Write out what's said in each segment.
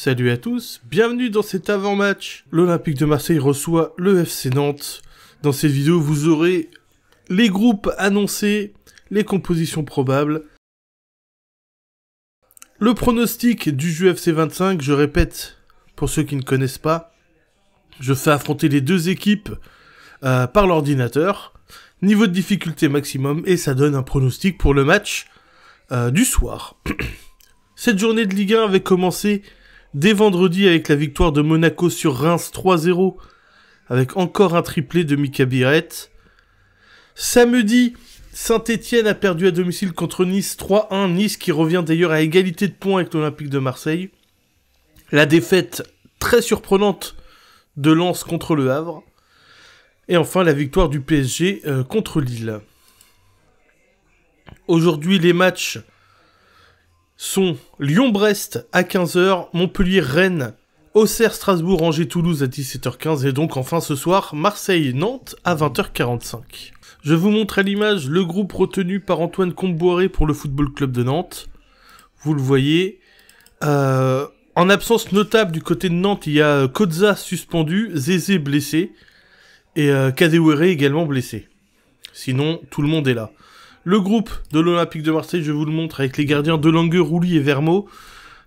Salut à tous, bienvenue dans cet avant-match. L'Olympique de Marseille reçoit le FC Nantes. Dans cette vidéo, vous aurez les groupes annoncés, les compositions probables, le pronostic du jeu FC 25, je répète, pour ceux qui ne connaissent pas, je fais affronter les deux équipes par l'ordinateur, niveau de difficulté maximum, et ça donne un pronostic pour le match du soir. Cette journée de Ligue 1 avait commencé dès vendredi avec la victoire de Monaco sur Reims 3-0, avec encore un triplé de Mika Biret. Samedi, Saint-Etienne a perdu à domicile contre Nice 3-1, Nice qui revient d'ailleurs à égalité de points avec l'Olympique de Marseille. La défaite très surprenante de Lens contre le Havre. Et enfin la victoire du PSG contre Lille. Aujourd'hui les matchs sont Lyon-Brest à 15h, Montpellier-Rennes, Auxerre-Strasbourg, Angers-Toulouse à 17h15 et donc enfin ce soir Marseille-Nantes à 20h45. Je vous montre à l'image le groupe retenu par Antoine Comboiré pour le Football Club de Nantes. Vous le voyez. En absence notable du côté de Nantes, il y a Kozza suspendu, Zézé blessé et Kadewere également blessé. Sinon, tout le monde est là. Le groupe de l'Olympique de Marseille, je vous le montre, avec les gardiens Delangue, Rouly et Vermeaux.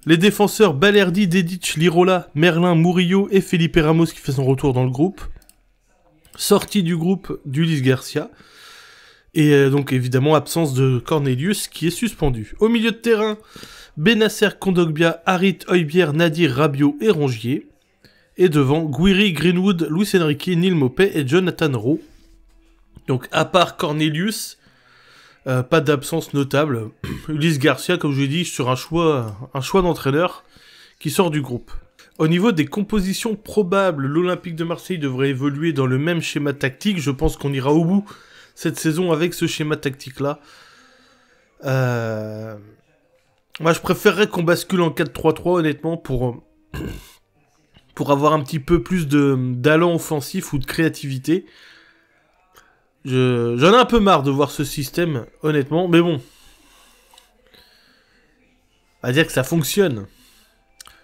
Les défenseurs Balerdi, Dedic, Lirola, Merlin, Murillo et Felipe Ramos qui fait son retour dans le groupe. Sortie du groupe d'Ulysse Garcia. Et donc évidemment absence de Cornelius qui est suspendu. Au milieu de terrain, Benasser, Kondogbia, Harit, Højbjerg, Nadir, Rabiot et Rongier. Et devant, Guiri, Greenwood, Luis Enrique, Neil Maupay et Jonathan Rowe. Donc à part Cornelius, pas d'absence notable. Ulysse Garcia, comme je l'ai dit, sur un choix d'entraîneur qui sort du groupe. Au niveau des compositions probables, l'Olympique de Marseille devrait évoluer dans le même schéma tactique. Je pense qu'on ira au bout cette saison avec ce schéma tactique-là. Moi, je préférerais qu'on bascule en 4-3-3, honnêtement, pour avoir un petit peu plus d'allant offensif ou de créativité. J'en ai un peu marre de voir ce système, honnêtement, mais bon. On va dire que ça fonctionne.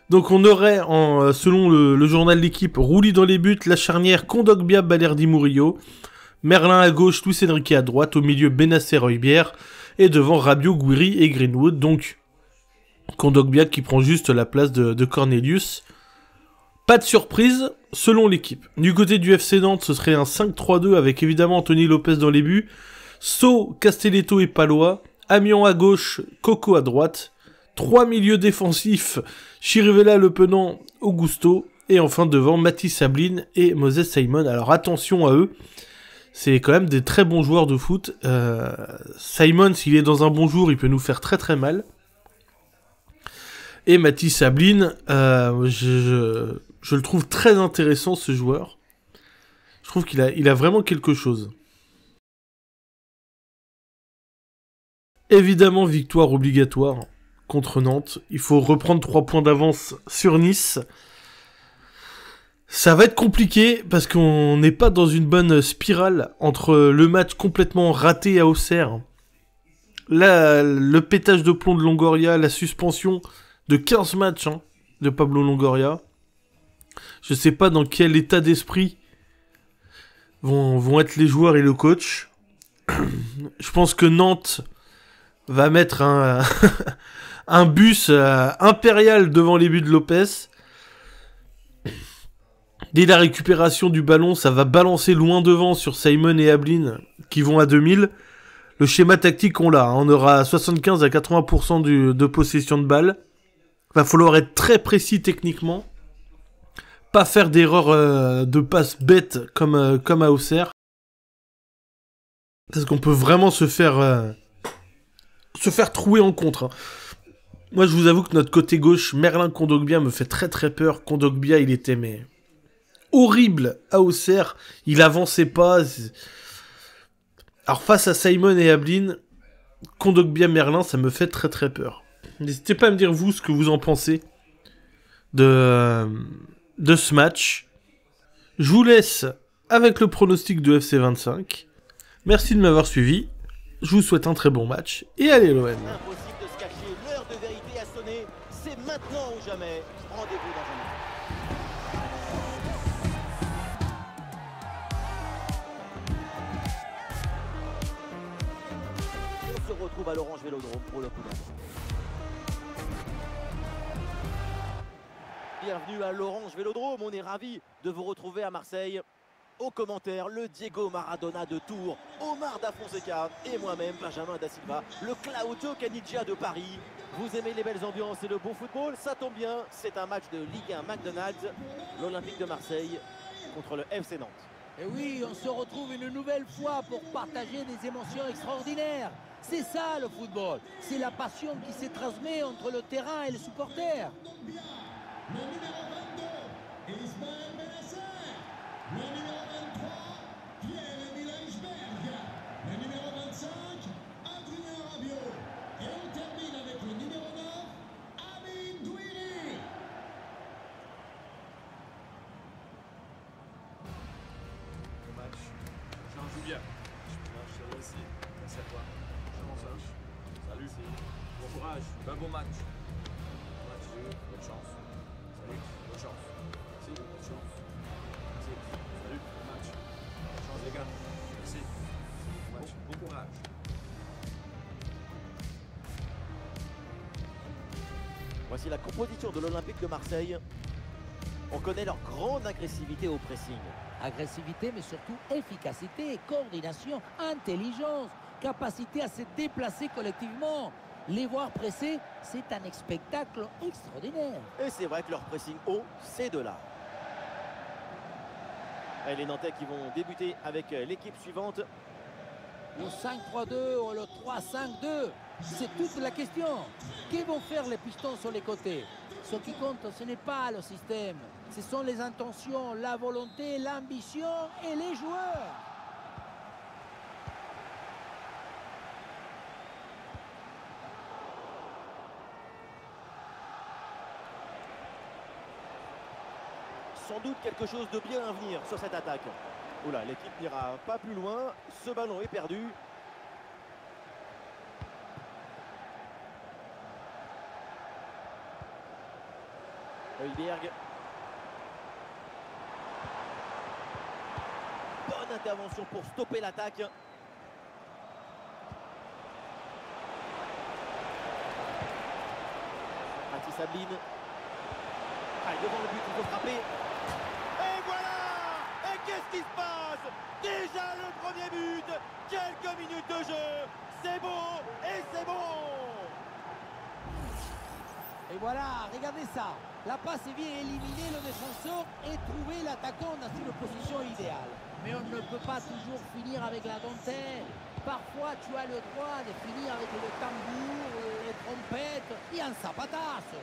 Donc on aurait, selon le journal de l'équipe, Rouly dans les buts, la charnière, Kondogbia, Balerdi, Murillo, Merlin à gauche, Luis Enrique à droite, au milieu Benasser, Højbjerg, et devant Rabiot, Guiri et Greenwood, donc Kondogbia qui prend juste la place de Cornelius. Pas de surprise, selon l'équipe. Du côté du FC Nantes, ce serait un 5-3-2 avec évidemment Anthony Lopez dans les buts, So, Castelletto et Palois, Amiens à gauche, Coco à droite, 3 milieux défensifs, Chirivella, Le Penant, Augusto, et enfin devant Mathis Sablin et Moses Simon. Alors attention à eux, c'est quand même des très bons joueurs de foot. Simon, s'il est dans un bon jour, il peut nous faire très très mal. Et Mathis Sablin, je le trouve très intéressant ce joueur. Je trouve qu'il a vraiment quelque chose. Évidemment, victoire obligatoire contre Nantes. Il faut reprendre 3 points d'avance sur Nice. Ça va être compliqué parce qu'on n'est pas dans une bonne spirale entre le match complètement raté à Auxerre, le pétage de plomb de Longoria, la suspension de 15 matchs de Pablo Longoria. Je sais pas dans quel état d'esprit vont être les joueurs et le coach. Je pense que Nantes va mettre un bus impérial devant les buts de Lopez. Dès la récupération du ballon, ça va balancer loin devant sur Simon et Ablin qui vont à 2000. Le schéma tactique, on l'a. On aura 75 à 80% de possession de balle. Va falloir être très précis techniquement. Pas faire d'erreurs de passes bêtes comme à Auxerre. Parce qu'on peut vraiment se faire trouer en contre. Moi, je vous avoue que notre côté gauche, Merlin Kondogbia me fait très très peur. Kondogbia, il était horrible à Auxerre. Il avançait pas. Alors face à Simon et Ablin, Kondogbia Merlin, ça me fait très très peur. N'hésitez pas à me dire vous ce que vous en pensez de ce match. Je vous laisse avec le pronostic de FC 25. Merci de m'avoir suivi. Je vous souhaite un très bon match et allez l'OM. Impossible de se cacher, l'heure de vérité a sonné, c'est maintenant ou jamais. Rendez-vous. nouveau dans un match. On se retrouve à l'Orange Vélodrome pour le coup d'envoi. Bienvenue à l'Orange Vélodrome, on est ravis de vous retrouver à Marseille. Au commentaire, le Diego Maradona de Tours, Omar Da Fonseca et moi-même, Benjamin Da Silva, le Claudio Caniggia de Paris. Vous aimez les belles ambiances et le bon football? Ça tombe bien, c'est un match de Ligue 1 McDonald's, l'Olympique de Marseille contre le FC Nantes. Et oui, on se retrouve une nouvelle fois pour partager des émotions extraordinaires. C'est ça le football, c'est la passion qui se transmet entre le terrain et les supporters. Le numéro 22, Ismaël Benasser. Le numéro 23, Pierre-Emile Eichberg. Le numéro 25, Adrien Rabiot. Et on termine avec le numéro 9, Amine Douiri. Bon match. Jean Julien. Je te remercie. Merci à toi. Comment ça? Salut. Bon courage. Bon match. Bonne chance. Salut. Bonne chance. Merci. Bonne chance. Merci. Salut. Bon match. Bonne chance les gars. Merci. Bon match. Bon courage. Voici la composition de l'Olympique de Marseille. On connaît leur grande agressivité au pressing. Agressivité, mais surtout efficacité, coordination, intelligence, capacité à se déplacer collectivement. Les voir presser, c'est un spectacle extraordinaire. Et c'est vrai que leur pressing haut, c'est de là. Et les Nantais qui vont débuter avec l'équipe suivante. Le 5-3-2 ou le 3-5-2, c'est toute la question. Que vont faire les pistons sur les côtés? Ce qui compte, ce n'est pas le système. Ce sont les intentions, la volonté, l'ambition et les joueurs. Sans doute quelque chose de bien à venir sur cette attaque. Oula, l'équipe n'ira pas plus loin. Ce ballon est perdu. Højbjerg. Bonne intervention pour stopper l'attaque. Mathis Sabline. Allez, devant le but, il faut frapper. Et voilà! Et qu'est-ce qui se passe? Déjà le premier but. Quelques minutes de jeu. C'est beau et c'est bon. Et voilà, regardez ça. La passe vient éliminer le défenseur et trouver l'attaquant dans une position idéale. Mais on ne peut pas toujours finir avec la dentelle. Parfois, tu as le droit de finir avec le tambour, les trompettes et un zapatasse.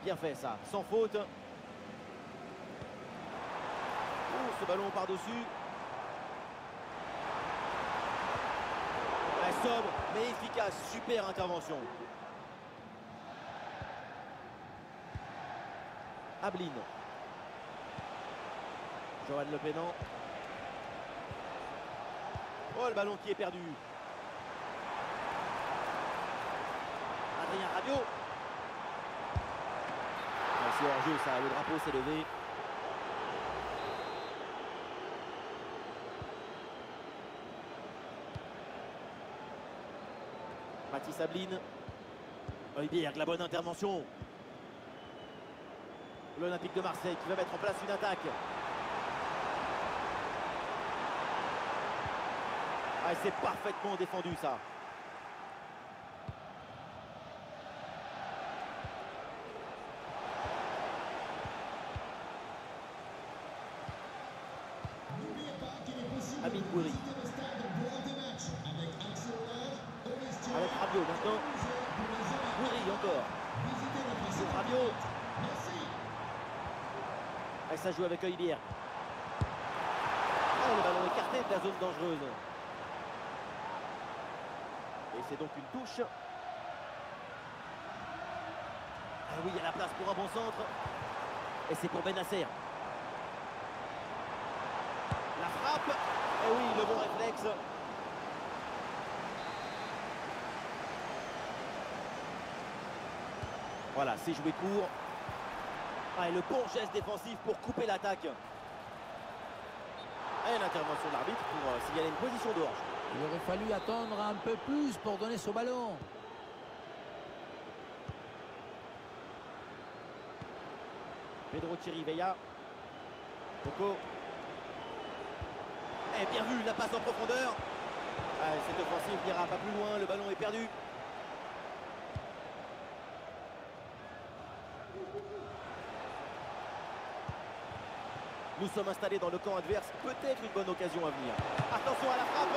Bien fait ça, sans faute. Oh, ce ballon par-dessus. Sobre mais efficace, super intervention. Abline. Johan Le Pénant. Oh, le ballon qui est perdu. Adrien Rabiot. C'est hors jeu ça, le drapeau s'est levé. Mathis Sabline. Højbjerg, la bonne intervention. L'Olympique de Marseille qui va mettre en place une attaque. Ah, c'est parfaitement défendu ça. Amine Douiri. Avec Rabiot maintenant. Douiri encore. C'est Rabiot. Et ça joue avec Højbjerg. Oh, le ballon écarté de la zone dangereuse. Et c'est donc une touche. oui, il y a la place pour un bon centre. Et c'est pour Benasser. La frappe. Et oui, le bon réflexe. Voilà, c'est joué court. Ah, et le bon geste défensif pour couper l'attaque. Et l'intervention de l'arbitre pour signaler une position de hors-jeu. Il aurait fallu attendre un peu plus pour donner ce ballon. Pedro Chirivella. Coco. Et bien vu, la passe en profondeur. Ah, cette offensive n'ira pas plus loin, le ballon est perdu. Nous sommes installés dans le camp adverse, peut-être une bonne occasion à venir. Attention à la frappe.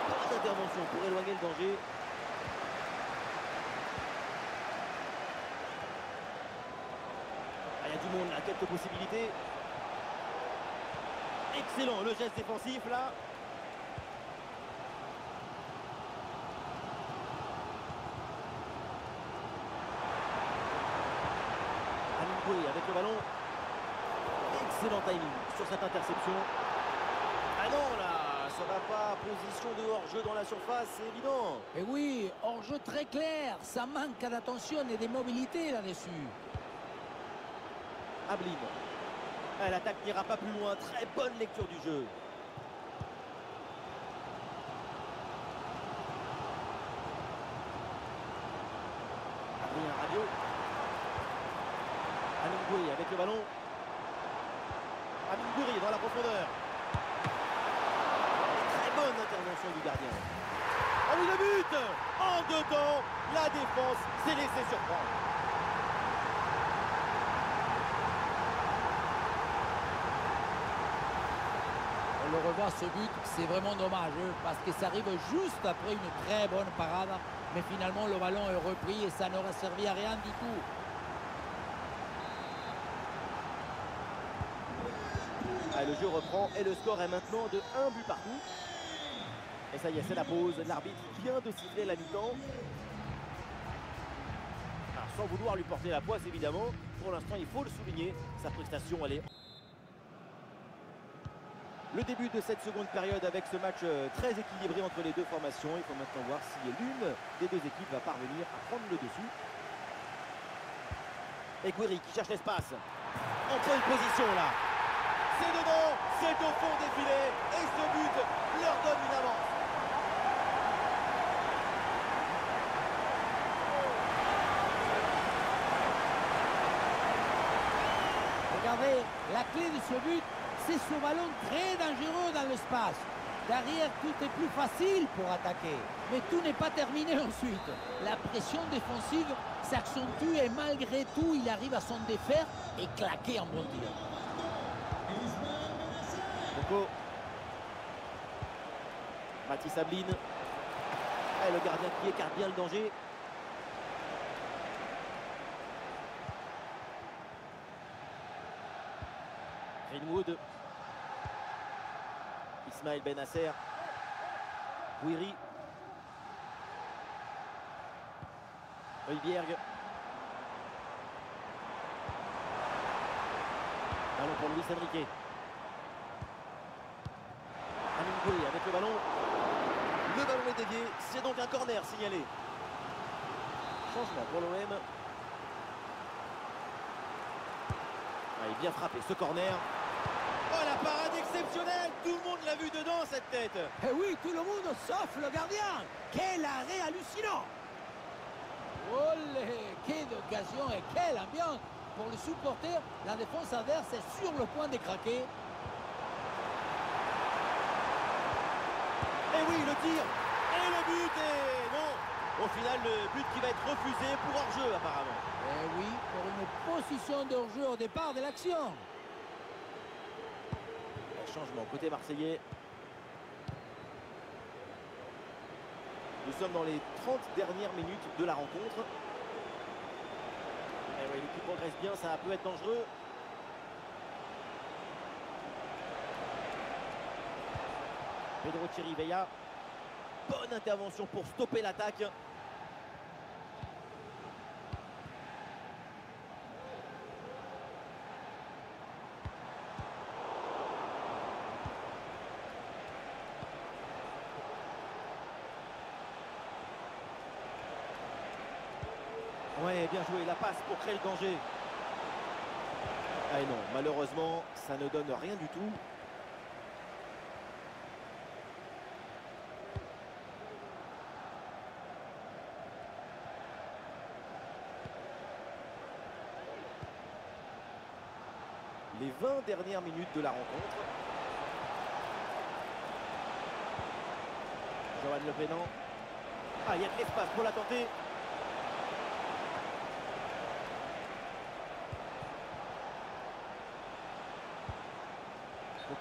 Pas d'intervention pour éloigner le danger. Ah, il y a du monde là, quelques possibilités. Excellent, le geste défensif là. Alingoué avec le ballon. Excellent timing sur cette interception. Ah non là, ça va pas. Position de hors-jeu dans la surface, c'est évident. Et oui, hors-jeu très clair. Ça manque d'attention et de mobilité là-dessus. Ablin. Ah, l'attaque n'ira pas plus loin. Très bonne lecture du jeu. Adrien Rabiot. Alingoué avec le ballon. Amine dans la profondeur. Très bonne intervention du gardien. Oh oui, le but en dedans. La défense s'est laissée surprendre. On le revoit ce but, c'est vraiment dommage parce que ça arrive juste après une très bonne parade. Mais finalement, le ballon est repris et ça n'aura servi à rien du tout. Ah, le jeu reprend et le score est maintenant de 1 but partout. Et ça y est, c'est la pause. L'arbitre vient de siffler la mi-temps. Alors, sans vouloir lui porter la poisse, évidemment, pour l'instant, il faut le souligner. Sa prestation, elle est... Le début de cette seconde période avec ce match très équilibré entre les deux formations. Il faut maintenant voir si l'une des deux équipes va parvenir à prendre le dessus. Et Guiri qui cherche l'espace. En bonne position là. C'est dedans, c'est au fond des filets. Et ce but leur donne une avance. Regardez, la clé de ce but, c'est ce ballon très dangereux dans l'espace. Derrière, tout est plus facile pour attaquer. Mais tout n'est pas terminé ensuite. La pression défensive s'accentue et malgré tout, il arrive à s'en défaire et claquer en bon tir. Coco. Mathis Ablin. Et le gardien qui écarte bien le danger. Greenwood. Ismaël Benasser. Guiri. Højbjerg. Ballon pour Luis Enrique. Amine avec le ballon. Le ballon est dévié. C'est donc un corner signalé. Changement pour l'OM. Il est bien frappé ce corner. Oh la parade exceptionnelle. Tout le monde l'a vu dedans cette tête. Et oui, tout le monde sauf le gardien. Quel arrêt hallucinant. Olé, quelle occasion et quelle ambiance. Pour les supporters, la défense adverse est sur le point de craquer. Et oui, le tir et le but et non. Au final, le but qui va être refusé pour hors-jeu apparemment. Et oui, pour une position de hors-jeu au départ de l'action. Changement côté marseillais. Nous sommes dans les 30 dernières minutes de la rencontre. Et oui, l'équipe progresse bien, ça peut être dangereux. Pedro Chirivella. Bonne intervention pour stopper l'attaque. Ouais, bien joué, la passe pour créer le danger. Ah et non, malheureusement, ça ne donne rien du tout. Les 20 dernières minutes de la rencontre. Johan Le Pénan. Ah, il y a de l'espace pour la tenter.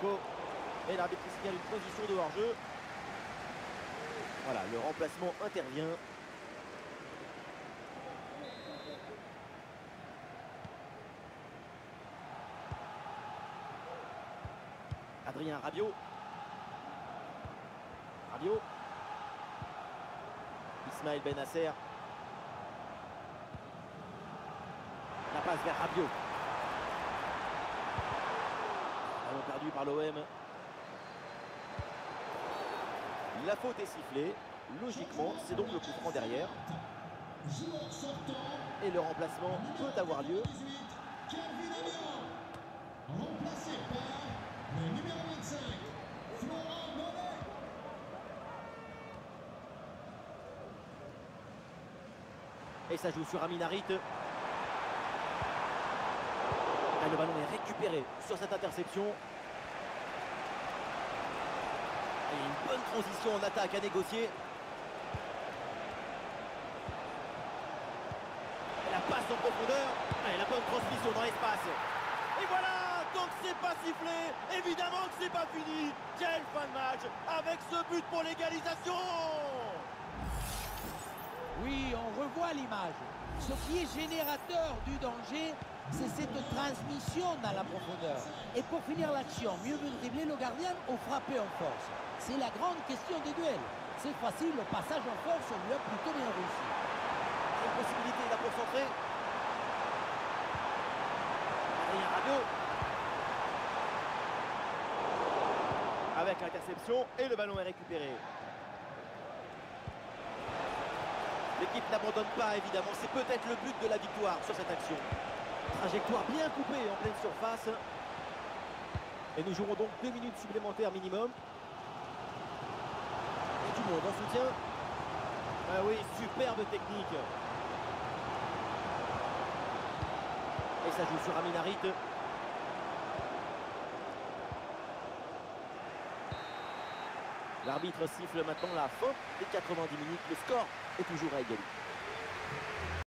Coco. Et l'arbitre signale une position de hors-jeu. Voilà, le remplacement intervient. Adrien Rabiot. Rabiot. Ismaël Benasser. La passe vers Rabiot. Ballon perdu par l'OM. La faute est sifflée. Logiquement, c'est donc le coup franc derrière. Joueur sortant. Et le remplacement peut avoir lieu. 18, Kevin Améon. Remplacé par le numéro 25, Florent Mollet. Et ça joue sur Amin Harit. Et le ballon est récupéré sur cette interception. Et une bonne transition en attaque à négocier. Et la passe en profondeur. Et la bonne transmission dans l'espace. Et voilà, donc c'est pas sifflé. Évidemment que c'est pas fini. Quelle fin de match avec ce but pour l'égalisation. Oui, on revoit l'image. Ce qui est générateur du danger, c'est cette transmission dans la profondeur. Et pour finir l'action, mieux vaut dribbler le gardien ou frapper en force. C'est la grande question des duels. C'est facile, le passage en force, on lui a plutôt bien réussi. Une possibilité là pour centrer. Adrien Rabiot. Avec l'interception et le ballon est récupéré. L'équipe n'abandonne pas, évidemment. C'est peut-être le but de la victoire sur cette action. Trajectoire bien coupée en pleine surface. Et nous jouerons donc 2 minutes supplémentaires minimum. Et tout le monde en soutien. Ah oui, superbe technique. Et ça joue sur Amin Harit. L'arbitre siffle maintenant la fin des 90 minutes. Le score est toujours à égalité.